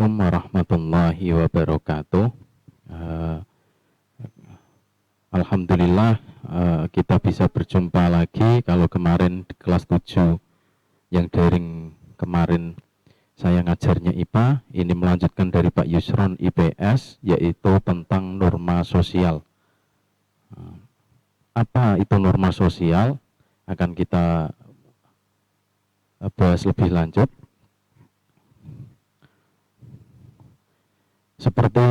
Assalamualaikum warahmatullahi wabarakatuh. Eh, Alhamdulillah kita bisa berjumpa lagi. Kalau kemarin di kelas 7 yang daring kemarin saya ngajarnya IPA, ini melanjutkan dari Pak Yusron IPS, yaitu tentang norma sosial. Apa itu norma sosial? Akan kita bahas lebih lanjut. Seperti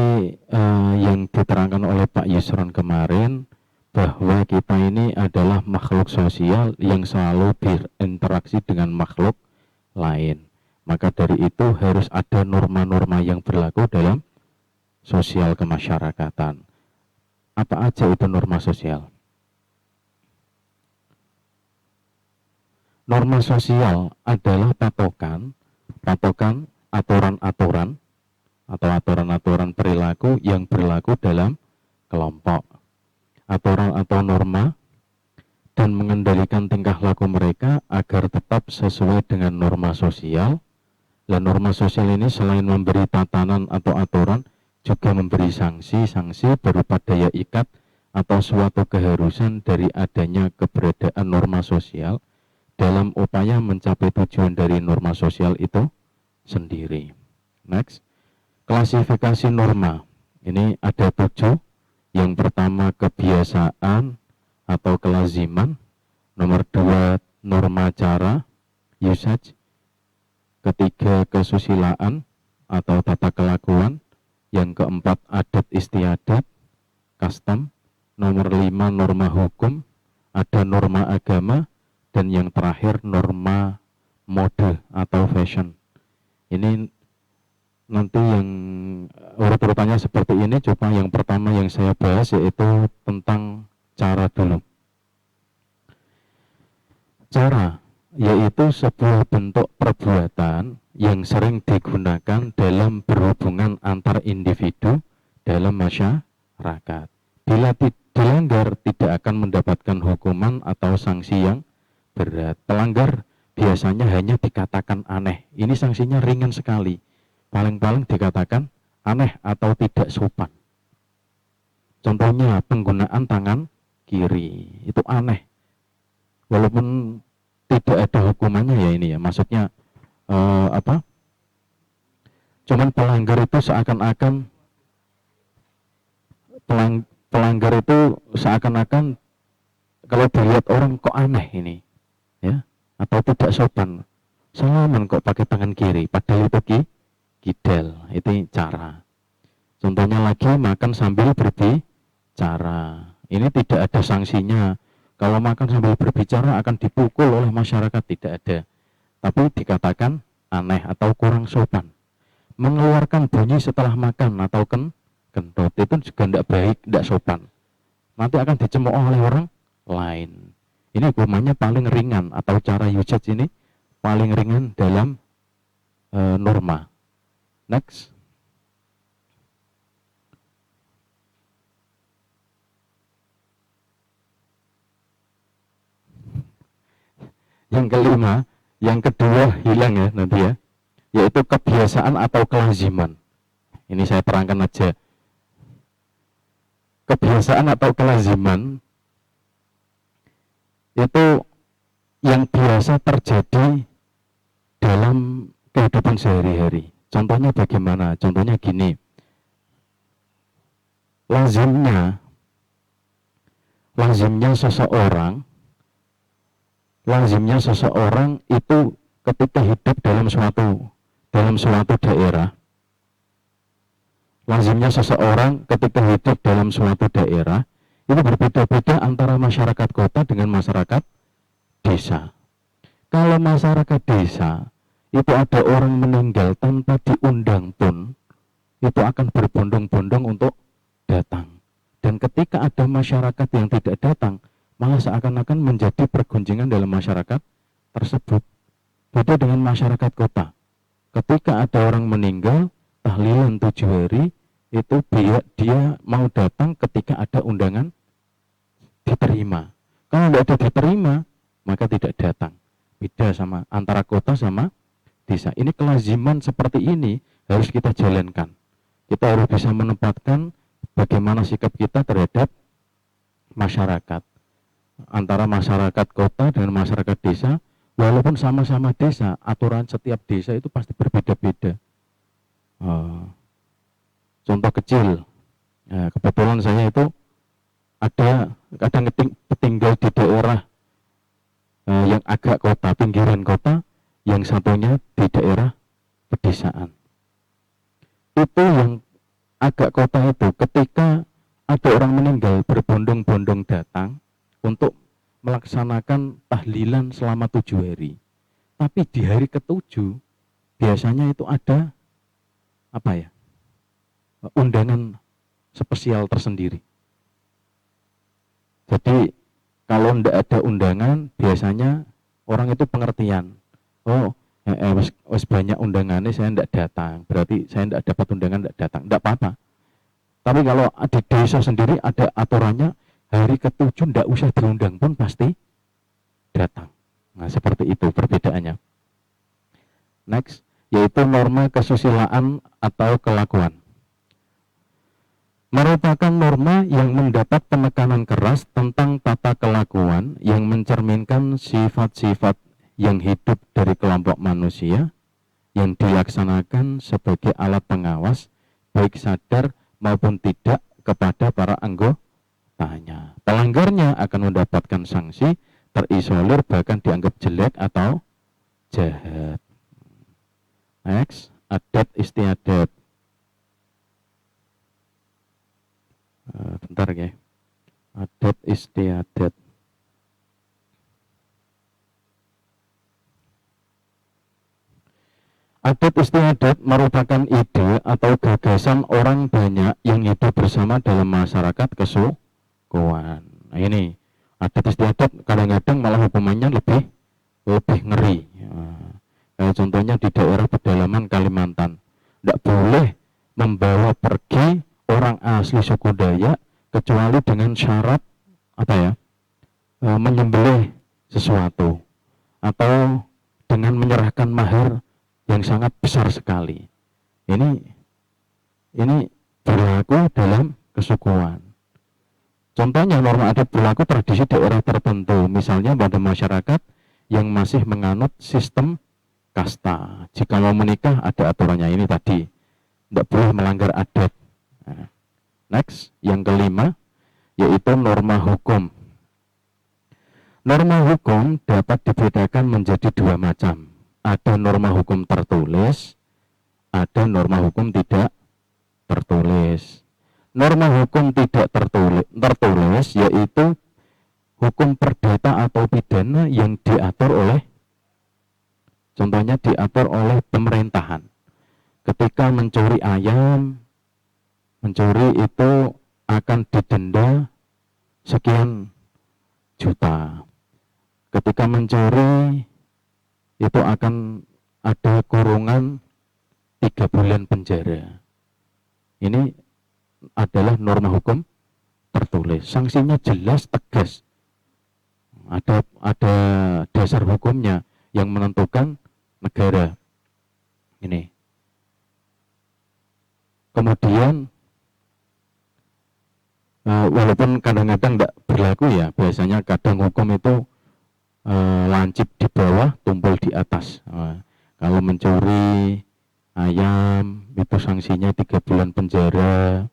yang diterangkan oleh Pak Yusron kemarin, bahwa kita ini adalah makhluk sosial yang selalu berinteraksi dengan makhluk lain. Maka dari itu harus ada norma-norma yang berlaku dalam sosial kemasyarakatan. Apa aja itu norma sosial? Norma sosial adalah patokan aturan-aturan atau aturan-aturan perilaku yang berlaku dalam kelompok. Aturan atau norma dan mengendalikan tingkah laku mereka agar tetap sesuai dengan norma sosial. Dan norma sosial ini selain memberi tatanan atau aturan, juga memberi sanksi berupa daya ikat atau suatu keharusan dari adanya keberadaan norma sosial dalam upaya mencapai tujuan dari norma sosial itu sendiri. Next. Klasifikasi norma, ini ada 7. Yang pertama kebiasaan atau kelaziman. Nomor 2 norma cara, usage. Ketiga kesusilaan atau tata kelakuan. Yang keempat adat istiadat, custom. Nomor 5 norma hukum, ada norma agama. Dan yang terakhir norma mode atau fashion. Ini nanti yang urut-urutannya seperti ini. Coba yang pertama yang saya bahas yaitu tentang cara dulu. Cara yaitu sebuah bentuk perbuatan yang sering digunakan dalam berhubungan antar individu dalam masyarakat. Bila dilanggar tidak akan mendapatkan hukuman atau sanksi yang berat. Pelanggar biasanya hanya dikatakan aneh. Ini sanksinya ringan sekali. Paling-paling dikatakan aneh atau tidak sopan. Contohnya penggunaan tangan kiri itu aneh. Walaupun tidak ada hukumannya ya ini ya. Maksudnya cuman pelanggar itu seakan-akan kalau dilihat orang kok aneh ini, ya, atau tidak sopan. Salaman kok pakai tangan kiri, padahal itu kidal, itu cara. Contohnya lagi makan sambil berbicara. Ini tidak ada sanksinya. Kalau makan sambil berbicara akan dipukul oleh masyarakat, tidak ada. Tapi dikatakan aneh atau kurang sopan. Mengeluarkan bunyi setelah makan atau kentut itu juga tidak baik, tidak sopan. Nanti akan dicemooh oleh orang lain. Ini hukumannya paling ringan atau cara usage ini paling ringan dalam norma. Next. Yang kelima, yang kedua hilang ya nanti ya, yaitu kebiasaan atau kelaziman. Ini saya terangkan aja. Kebiasaan atau kelaziman itu yang biasa terjadi dalam kehidupan sehari-hari. Contohnya bagaimana? Contohnya gini. Lazimnya seseorang itu ketika hidup dalam suatu daerah. Lazimnya seseorang ketika hidup dalam suatu daerah itu berbeda-beda antara masyarakat kota dengan masyarakat desa. Kalau masyarakat desa itu ada orang meninggal tanpa diundang pun, itu akan berbondong-bondong untuk datang. Dan ketika ada masyarakat yang tidak datang, malah seakan-akan menjadi pergunjingan dalam masyarakat tersebut. Beda dengan masyarakat kota. Ketika ada orang meninggal, tahlilan 7 hari, itu dia mau datang ketika ada undangan diterima. Kalau tidak ada diterima, maka tidak datang. Beda sama antara kota sama desa. Ini kelaziman seperti ini harus kita jalankan. Kita harus bisa menempatkan bagaimana sikap kita terhadap masyarakat. Antara masyarakat kota dengan masyarakat desa, walaupun sama-sama desa, aturan setiap desa itu pasti berbeda-beda. Contoh kecil, kebetulan saya itu ada kadang tinggal di daerah yang agak kota, pinggiran kota, yang satunya di daerah pedesaan. Itu yang agak kota itu ketika ada orang meninggal berbondong-bondong datang untuk melaksanakan tahlilan selama 7 hari. Tapi di hari ke-7 biasanya itu ada undangan spesial tersendiri. Jadi kalau tidak ada undangan biasanya orang itu pengertian. Wes banyak undangannya saya tidak datang, berarti saya tidak dapat undangan, tidak datang, tidak apa-apa. Tapi kalau di desa sendiri ada aturannya, hari ke-7 tidak usah diundang pun pasti datang. Nah seperti itu perbedaannya. Next, yaitu norma kesusilaan atau kelakuan. Merupakan norma yang mendapat penekanan keras tentang tata kelakuan yang mencerminkan sifat-sifat yang hidup dari kelompok manusia yang dilaksanakan sebagai alat pengawas baik sadar maupun tidak kepada para anggotanya. Pelanggarnya akan mendapatkan sanksi, terisolir, bahkan dianggap jelek atau jahat. Next, adat istiadat. Bentar ya. Adat istiadat. Adat istiadat merupakan ide atau gagasan orang banyak yang hidup bersama dalam masyarakat kesukuan. Nah ini, adat istiadat kadang-kadang malah hukumannya lebih ngeri. Contohnya di daerah pedalaman Kalimantan, tidak boleh membawa pergi orang asli suku Dayak kecuali dengan syarat menyembelih sesuatu atau dengan menyerahkan mahar yang sangat besar sekali. Ini berlaku dalam kesukuan. Contohnya norma adat berlaku tradisi daerah tertentu, misalnya pada masyarakat yang masih menganut sistem kasta. Jika mau menikah ada aturannya ini tadi, tidak boleh melanggar adat. Next, yang kelima, yaitu norma hukum. Norma hukum dapat dibedakan menjadi 2 macam. Ada norma hukum tertulis, ada norma hukum tidak tertulis. Norma hukum tidak tertulis yaitu hukum perdata atau pidana yang contohnya diatur oleh pemerintahan. Ketika mencuri ayam, mencuri itu akan didenda sekian juta. Ketika mencuri itu akan ada kurungan 3 bulan penjara. Ini adalah norma hukum tertulis. Sanksinya jelas, tegas. Ada dasar hukumnya yang menentukan negara. Ini. Kemudian walaupun kadang-kadang tidak berlaku ya, biasanya kadang hukum itu lancip di bawah, tumpul di atas. Kalau mencuri ayam itu sanksinya 3 bulan penjara.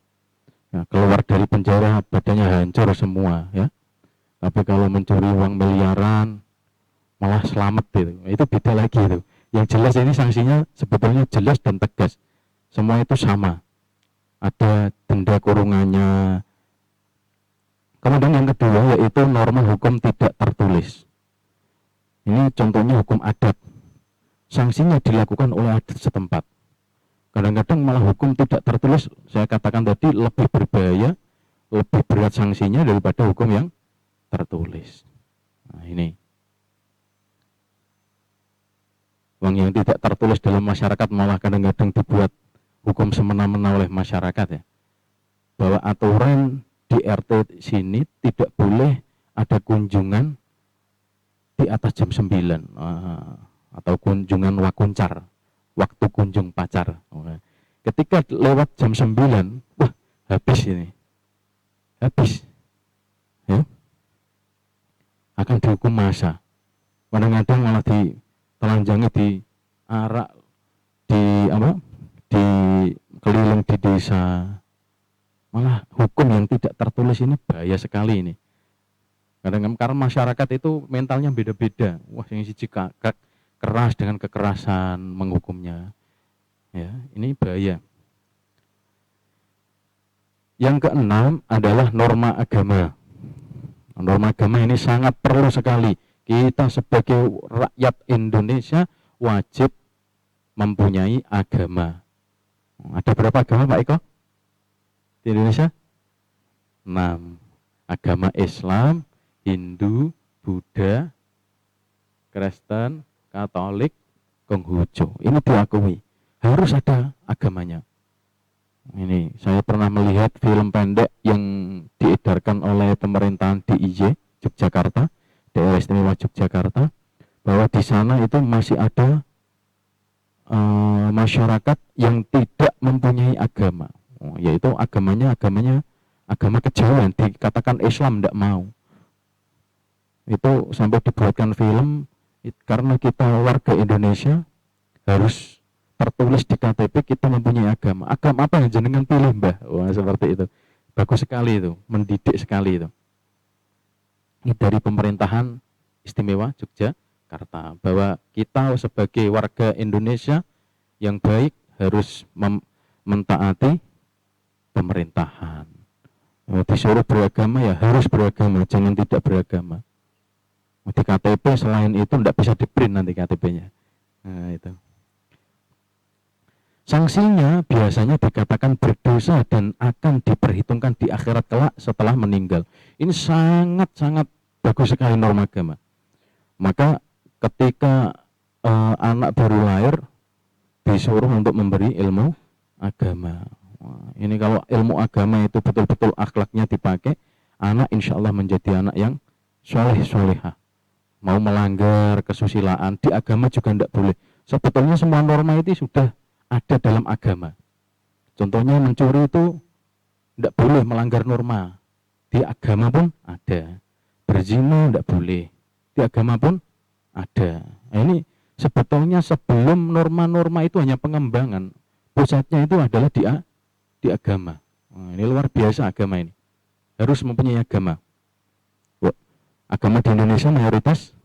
Nah, keluar dari penjara badannya hancur semua ya. Tapi kalau mencuri uang miliaran malah selamat gitu. Itu beda lagi itu. Yang jelas ini sanksinya sebetulnya jelas dan tegas. Semua itu sama. Ada denda kurungannya. Kemudian yang kedua yaitu norma hukum tidak tertulis. Ini contohnya hukum adat. Sanksinya dilakukan oleh adat setempat. Kadang-kadang malah hukum tidak tertulis, saya katakan tadi, lebih berbahaya, lebih berat sanksinya daripada hukum yang tertulis. Nah ini. Uang yang tidak tertulis dalam masyarakat malah kadang-kadang dibuat hukum semena-mena oleh masyarakat ya. Bahwa aturan di RT sini tidak boleh ada kunjungan di atas jam 9 atau kunjungan wakuncar. waktu kunjung pacar. Ketika lewat jam 9, wah habis ini. Habis. Ya. Akan dihukum masa. Kadang-kadang malah ditelanjangi, di arak, di apa? Di keliling di desa. Malah hukum yang tidak tertulis ini bahaya sekali ini. Kadang-kadang karena masyarakat itu mentalnya beda-beda. Wah, yang siji keras dengan kekerasan menghukumnya. Ya, ini bahaya. Yang keenam adalah norma agama. Norma agama ini sangat perlu sekali. Kita sebagai rakyat Indonesia wajib mempunyai agama. Ada berapa agama Pak Eko di Indonesia? 6. Agama Islam, Hindu, Buddha, Kristen, Katolik, Konghucu. Ini diakui. Harus ada agamanya. Ini saya pernah melihat film pendek yang diedarkan oleh pemerintahan DIY Yogyakarta, Daerah Istimewa Yogyakarta, bahwa di sana itu masih ada masyarakat yang tidak mempunyai agama, yaitu agamanya agama kejawen, dikatakan Islam tidak mau. Itu sampai dibuatkan film karena kita warga Indonesia harus tertulis di KTP kita mempunyai agama. Agama apa yang jenengan pilih, Mbah? Wah, seperti itu. Bagus sekali itu, mendidik sekali itu. Ini dari pemerintahan Istimewa Yogyakarta, bahwa kita sebagai warga Indonesia yang baik harus mentaati pemerintahan. Disuruh beragama ya harus beragama, jangan tidak beragama. Di KTP selain itu tidak bisa di-print nanti KTP-nya. Nah, itu. Sanksinya biasanya dikatakan berdosa dan akan diperhitungkan di akhirat kelak setelah meninggal. Ini sangat-sangat bagus sekali norma agama. Maka ketika anak baru lahir disuruh untuk memberi ilmu agama. Ini kalau ilmu agama itu betul-betul akhlaknya dipakai, anak insya Allah menjadi anak yang soleh-solehah. Mau melanggar kesusilaan di agama juga tidak boleh. Sebetulnya semua norma itu sudah ada dalam agama. Contohnya mencuri itu tidak boleh melanggar norma. Di agama pun ada. Berzina tidak boleh. Di agama pun ada. Nah, ini sebetulnya sebelum norma-norma itu hanya pengembangan. Pusatnya itu adalah di agama. Nah, ini luar biasa agama ini. Harus mempunyai agama. Agama di Indonesia mayoritas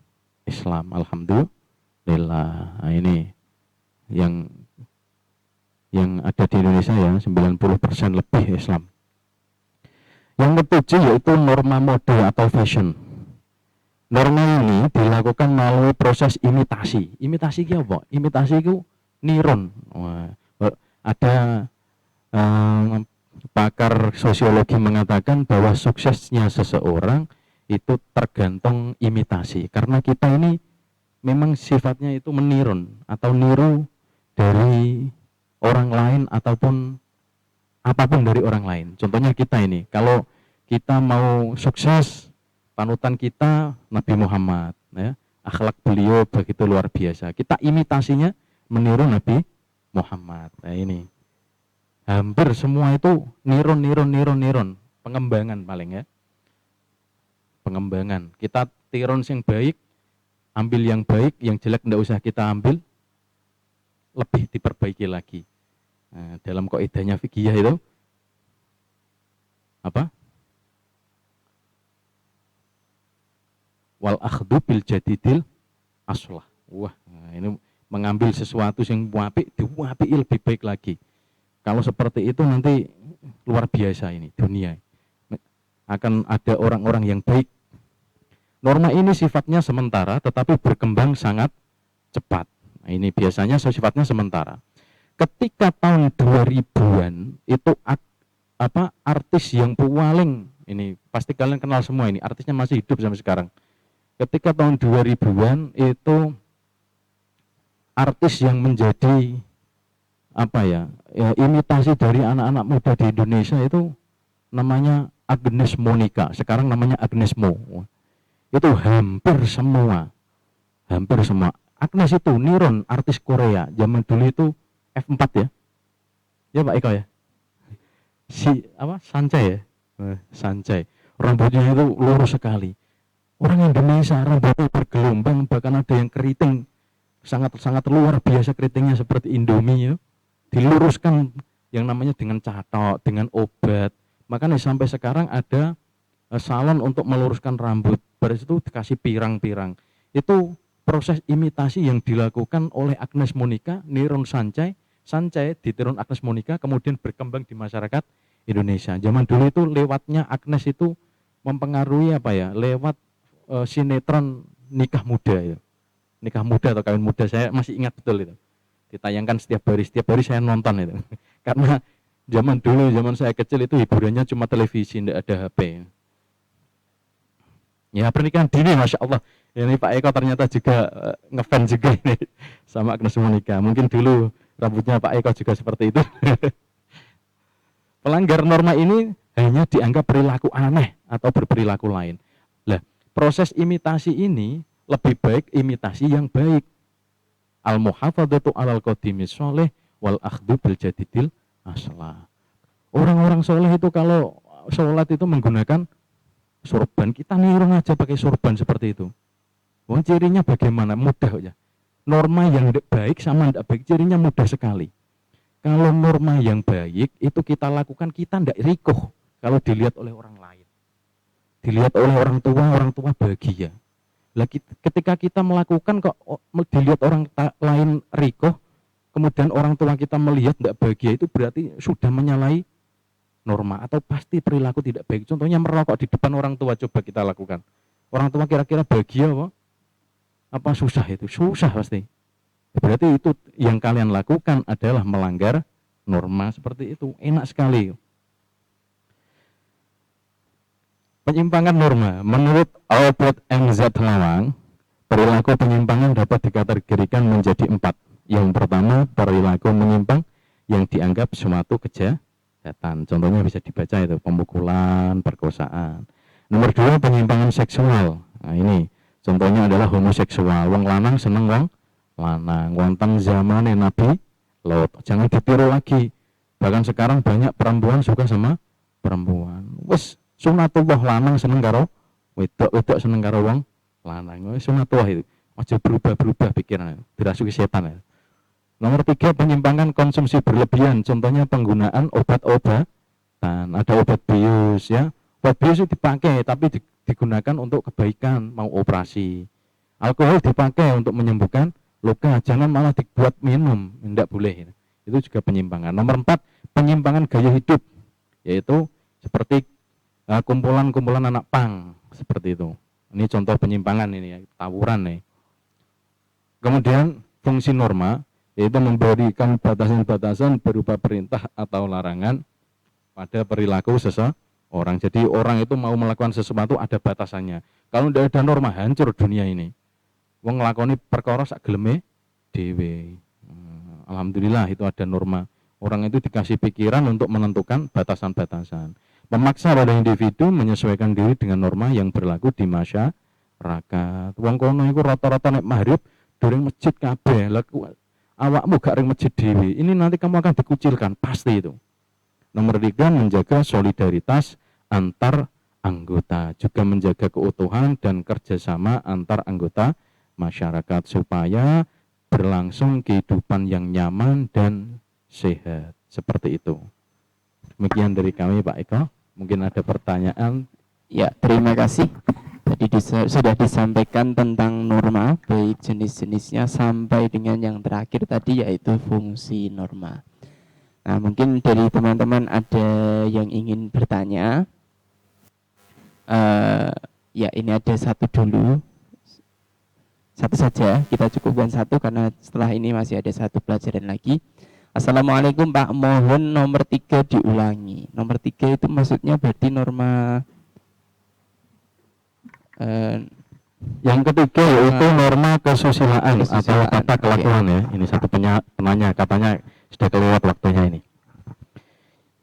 Islam, alhamdulillah. Nah, ini yang ada di Indonesia ya 90% lebih Islam. Yang ketujuh yaitu norma mode atau fashion. Norma ini dilakukan melalui proses imitasi. Imitasi itu apa? Imitasi itu niron. Ada pakar sosiologi mengatakan bahwa suksesnya seseorang itu tergantung imitasi, karena kita ini memang sifatnya itu menirun atau niru dari orang lain ataupun apapun dari orang lain. Contohnya kita ini, kalau kita mau sukses, panutan kita Nabi Muhammad, ya, akhlak beliau begitu luar biasa. Kita imitasinya meniru Nabi Muhammad. Nah, ini hampir semua itu niron, pengembangan paling ya. Pengembangan. Kita tiron yang baik, ambil yang baik, yang jelek tidak usah kita ambil, lebih diperbaiki lagi. Nah, dalam kaidahnya fikih itu apa? Wal akhdhu bil jadidil aslah. Wah, nah ini mengambil sesuatu yang apik, diwapiki lebih baik lagi. Kalau seperti itu nanti luar biasa ini dunia. Akan ada orang-orang yang baik. Norma ini sifatnya sementara tetapi berkembang sangat cepat. Nah, ini biasanya sifatnya sementara. Ketika tahun 2000-an itu artis yang paling ini pasti kalian kenal semua ini, artisnya masih hidup sampai sekarang. Ketika tahun 2000-an itu artis yang menjadi imitasi dari anak-anak muda di Indonesia itu namanya Agnes Monica, sekarang namanya Agnes Mo. Itu hampir semua Agnes itu Niron, artis Korea zaman dulu itu F4 ya. Ya Pak Eko ya. Sancai ya. Sancai. Rambutnya itu lurus sekali. Orang Indonesia rambutnya bergelombang, bahkan ada yang keriting sangat luar biasa keritingnya seperti Indomie ya. Diluruskan yang namanya dengan catok, dengan obat. Makanya sampai sekarang ada salon untuk meluruskan rambut. Baris itu dikasih pirang-pirang. Itu proses imitasi yang dilakukan oleh Agnes Monica, Niron Sancai ditiru Agnes Monica, kemudian berkembang di masyarakat Indonesia. Zaman dulu itu lewatnya Agnes itu mempengaruhi lewat sinetron Nikah Muda ya. Nikah Muda atau Kawin Muda, saya masih ingat betul itu. Ditayangkan setiap hari saya nonton itu. Karena zaman dulu, zaman saya kecil itu hiburannya cuma televisi, tidak ada HP. Ya pernikahan dini, Masya Allah. Ini Pak Eko ternyata juga ngefans juga ini sama Agnes Monica. Mungkin dulu rambutnya Pak Eko juga seperti itu. Pelanggar norma ini hanya dianggap perilaku aneh atau berperilaku lain. Lah, proses imitasi ini lebih baik imitasi yang baik. Al-muhafadzatu alal qadimis sholeh wal akhdu bil jadidil aslah. Orang-orang soleh itu kalau sholat itu menggunakan sorban, kita niru aja pakai sorban seperti itu. Wong cirinya bagaimana? Mudah ya. Norma yang baik sama tidak baik cirinya mudah sekali. Kalau norma yang baik itu kita lakukan, kita tidak rikuh kalau dilihat oleh orang lain. Dilihat oleh orang tua bahagia. Lagi ketika kita melakukan kok dilihat orang lain rikuh, kemudian orang tua kita melihat tidak bahagia, itu berarti sudah menyalahi norma atau pasti perilaku tidak baik. Contohnya merokok di depan orang tua, coba kita lakukan. Orang tua kira-kira bahagia apa susah itu? Susah pasti. Berarti itu yang kalian lakukan adalah melanggar norma seperti itu. Enak sekali. Penyimpangan norma. Menurut Albert M. Z. Lawang, perilaku penyimpangan dapat dikategorikan menjadi 4. Yang pertama, perilaku menyimpang yang dianggap suatu kejahatan. Contohnya bisa dibaca itu, pemukulan, perkosaan. Nomor 2, penyimpangan seksual. Nah ini, contohnya adalah homoseksual. Wong lanang seneng wong lanang, wonten zamane Nabi Lot. Jangan ditiru lagi. Bahkan sekarang banyak perempuan suka sama perempuan. Wes sunatullah lanang seneng karo wedok seneng karo wong lanang. Wes sunatullah itu. Aja berubah-berubah pikiran. Dirasuki setan ya. Nomor 3, penyimpangan konsumsi berlebihan. Contohnya penggunaan obat-obatan. Ada obat bius ya. Obat bius itu dipakai tapi digunakan untuk kebaikan, mau operasi. Alkohol dipakai untuk menyembuhkan luka, jangan malah dibuat minum, tidak boleh. Itu juga penyimpangan. Nomor 4, penyimpangan gaya hidup, yaitu seperti kumpulan-kumpulan anak pang, seperti itu. Ini contoh penyimpangan ini ya, tawuran nih. Kemudian fungsi norma, yaitu memberikan batasan-batasan berupa perintah atau larangan pada perilaku seseorang. Jadi orang itu mau melakukan sesuatu ada batasannya. Kalau tidak ada norma, hancur dunia ini. Wong nglakoni perkara sak geleme dhewe. Alhamdulillah itu ada norma. Orang itu dikasih pikiran untuk menentukan batasan-batasan. Memaksa pada individu menyesuaikan diri dengan norma yang berlaku di masyarakat. Wong kono iku rata-rata nek maghrib durung masjid kabeh. Lah awakmu gak ring masjid dhewe. Ini nanti kamu akan dikucilkan, pasti itu. Nomor 3, menjaga solidaritas antar anggota, juga menjaga keutuhan dan kerjasama antar anggota masyarakat supaya berlangsung kehidupan yang nyaman dan sehat. Seperti itu. Demikian dari kami Pak Eko. Mungkin ada pertanyaan. Ya, terima kasih. Tadi sudah disampaikan tentang norma, baik jenis-jenisnya sampai dengan yang terakhir tadi yaitu fungsi norma. Nah, mungkin dari teman-teman ada yang ingin bertanya. Ya, ini ada satu dulu. Satu saja, kita cukupkan satu karena setelah ini masih ada satu pelajaran lagi. Assalamualaikum Pak, mohon nomor 3 diulangi. Nomor 3 itu maksudnya berarti norma yang ketiga yaitu norma kesusilaan atau tata kelakuan ya. Ini satu penanya katanya sudah kelewat waktunya ini.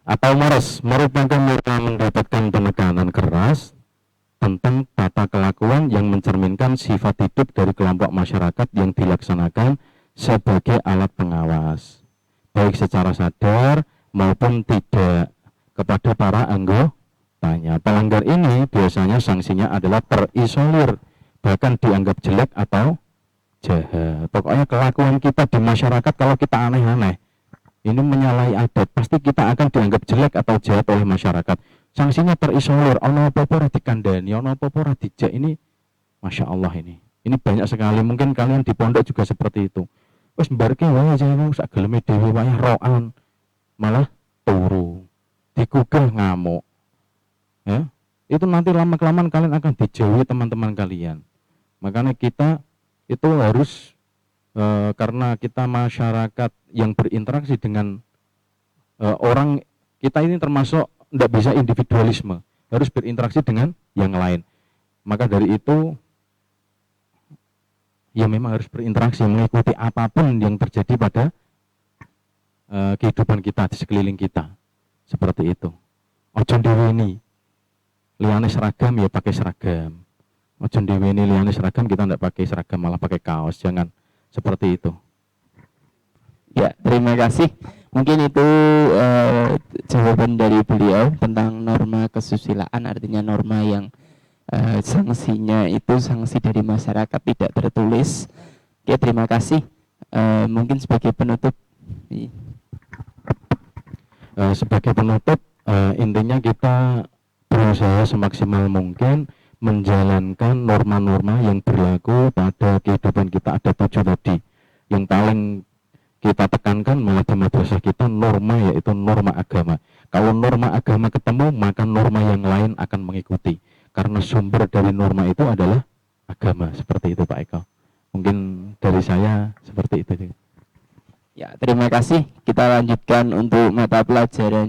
Atau merupakan norma mendapatkan penekanan keras tentang tata kelakuan yang mencerminkan sifat hidup dari kelompok masyarakat yang dilaksanakan sebagai alat pengawas, baik secara sadar maupun tidak, kepada para anggotanya. Pelanggar ini biasanya sanksinya adalah terisolir, bahkan dianggap jelek atau jahat. Pokoknya kelakuan kita di masyarakat kalau kita aneh-aneh, ini menyalahi adat, pasti kita akan dianggap jelek atau jahat oleh masyarakat. Sanksinya terisolir, ono apa-apa ora dikandani, ono apa-apa ora dijak. Ini Masya Allah ini. Ini banyak sekali, mungkin kalian di pondok juga seperti itu. Wes mbarke wae aja wong sak geleme dhewe wae roan. Malah turu. Digugah ngamuk. Ya. Itu nanti lama-kelamaan kalian akan dijauhi teman-teman kalian. Makanya kita itu harus karena kita masyarakat yang berinteraksi dengan orang, kita ini termasuk tidak bisa individualisme, harus berinteraksi dengan yang lain. Maka dari itu ya memang harus berinteraksi, mengikuti apapun yang terjadi pada kehidupan kita di sekeliling kita, seperti itu. Ojo diweni liyane seragam ya pakai seragam, ojo diweni liyane seragam kita tidak pakai seragam malah pakai kaos, jangan seperti itu. Ya, terima kasih. Mungkin itu jawaban dari beliau tentang norma kesusilaan, artinya norma yang sanksinya itu sanksi dari masyarakat tidak tertulis. Oke, terima kasih. Mungkin sebagai penutup. Sebagai penutup, intinya kita berusaha semaksimal mungkin menjalankan norma-norma yang berlaku pada kehidupan kita. Ada 7 tadi. Yang paling kita tekankan malah di madrasah kita norma, yaitu norma agama. Kalau norma agama ketemu, maka norma yang lain akan mengikuti. Karena sumber dari norma itu adalah agama. Seperti itu Pak Eko. Mungkin dari saya seperti itu. Ya, terima kasih. Kita lanjutkan untuk mata pelajaran